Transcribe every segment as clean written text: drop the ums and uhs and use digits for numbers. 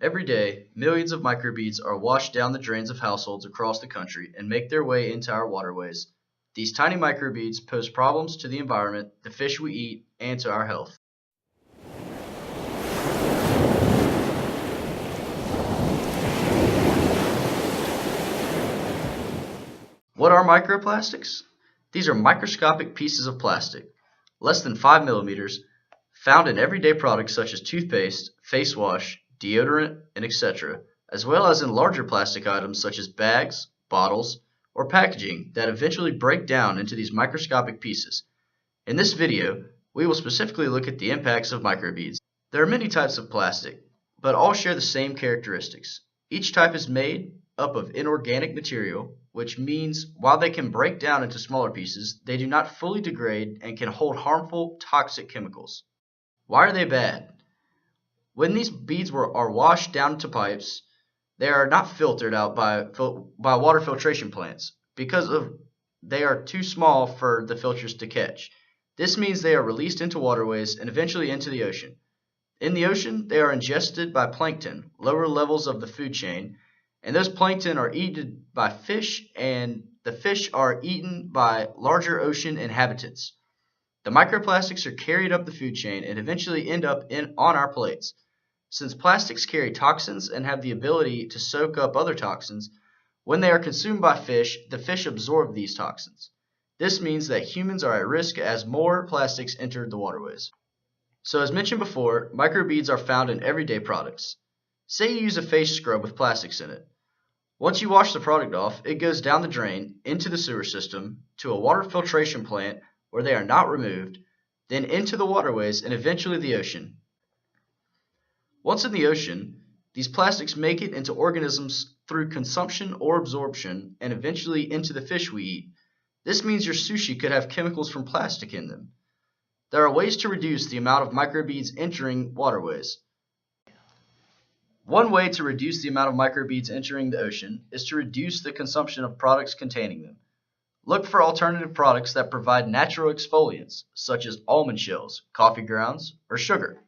Every day, millions of microbeads are washed down the drains of households across the country and make their way into our waterways. These tiny microbeads pose problems to the environment, the fish we eat, and to our health. What are microplastics? These are microscopic pieces of plastic, less than 5 millimeters, found in everyday products such as toothpaste, face wash, deodorant, and etc., as well as in larger plastic items such as bags, bottles, or packaging that eventually break down into these microscopic pieces. In this video, we will specifically look at the impacts of microbeads. There are many types of plastic, but all share the same characteristics. Each type is made up of inorganic material, which means while they can break down into smaller pieces, they do not fully degrade and can hold harmful, toxic chemicals. Why are they bad? When these beads are washed down into pipes, they are not filtered out by water filtration plants because they are too small for the filters to catch. This means they are released into waterways and eventually into the ocean. In the ocean, they are ingested by plankton, lower levels of the food chain, and those plankton are eaten by fish, and the fish are eaten by larger ocean inhabitants. The microplastics are carried up the food chain and eventually end up on our plates. Since plastics carry toxins and have the ability to soak up other toxins, when they are consumed by fish, the fish absorb these toxins. This means that humans are at risk as more plastics enter the waterways. So as mentioned before, microbeads are found in everyday products. Say you use a face scrub with plastics in it. Once you wash the product off, it goes down the drain, into the sewer system, to a water filtration plant where they are not removed, then into the waterways and eventually the ocean. Once in the ocean, these plastics make it into organisms through consumption or absorption and eventually into the fish we eat. This means your sushi could have chemicals from plastic in them. There are ways to reduce the amount of microbeads entering waterways. One way to reduce the amount of microbeads entering the ocean is to reduce the consumption of products containing them. Look for alternative products that provide natural exfoliants, such as almond shells, coffee grounds, or sugar.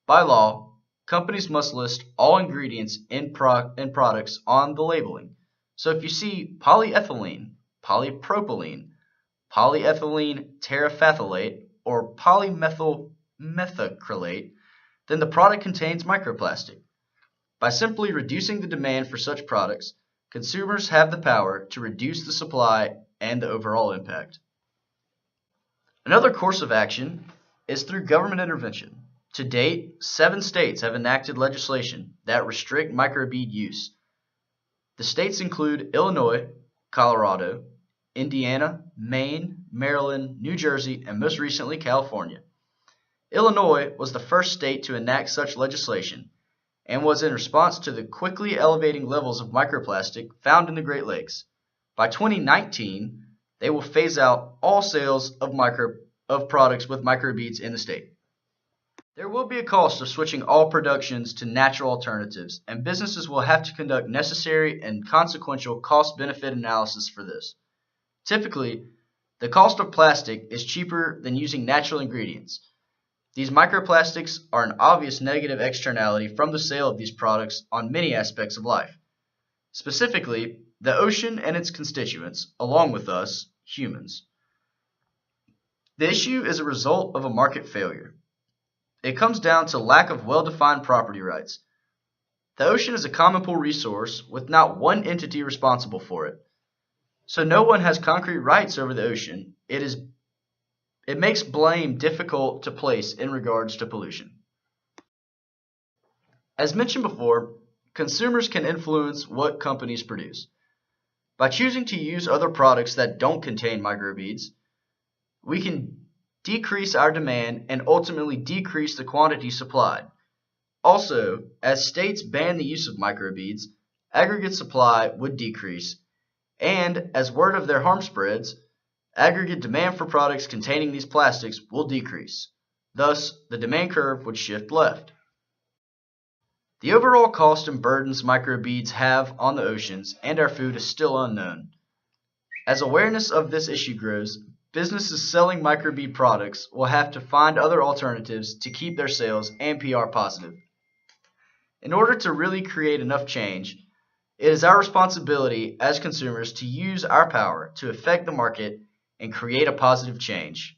By law, companies must list all ingredients in products on the labeling. So if you see polyethylene, polypropylene, polyethylene terephthalate, or polymethyl methacrylate, then the product contains microplastic. By simply reducing the demand for such products, consumers have the power to reduce the supply and the overall impact. Another course of action is through government intervention. To date, 7 states have enacted legislation that restrict microbead use. The states include Illinois, Colorado, Indiana, Maine, Maryland, New Jersey, and most recently California. Illinois was the first state to enact such legislation and was in response to the quickly elevating levels of microplastic found in the Great Lakes. By 2019, they will phase out all sales of products with microbeads in the state. There will be a cost of switching all productions to natural alternatives, and businesses will have to conduct necessary and consequential cost-benefit analysis for this. Typically, the cost of plastic is cheaper than using natural ingredients. These microplastics are an obvious negative externality from the sale of these products on many aspects of life. Specifically, the ocean and its constituents, along with us, humans. The issue is a result of a market failure. It comes down to lack of well-defined property rights. The ocean is a common pool resource with not one entity responsible for it. So no one has concrete rights over the ocean. It makes blame difficult to place in regards to pollution. As mentioned before, consumers can influence what companies produce. By choosing to use other products that don't contain microbeads, we can decrease our demand and ultimately decrease the quantity supplied. Also, as states ban the use of microbeads, aggregate supply would decrease, and as word of their harm spreads, aggregate demand for products containing these plastics will decrease. Thus, the demand curve would shift left. The overall cost and burdens microbeads have on the oceans and our food is still unknown. As awareness of this issue grows, businesses selling microbead products will have to find other alternatives to keep their sales and PR positive. In order to really create enough change, it is our responsibility as consumers to use our power to affect the market and create a positive change.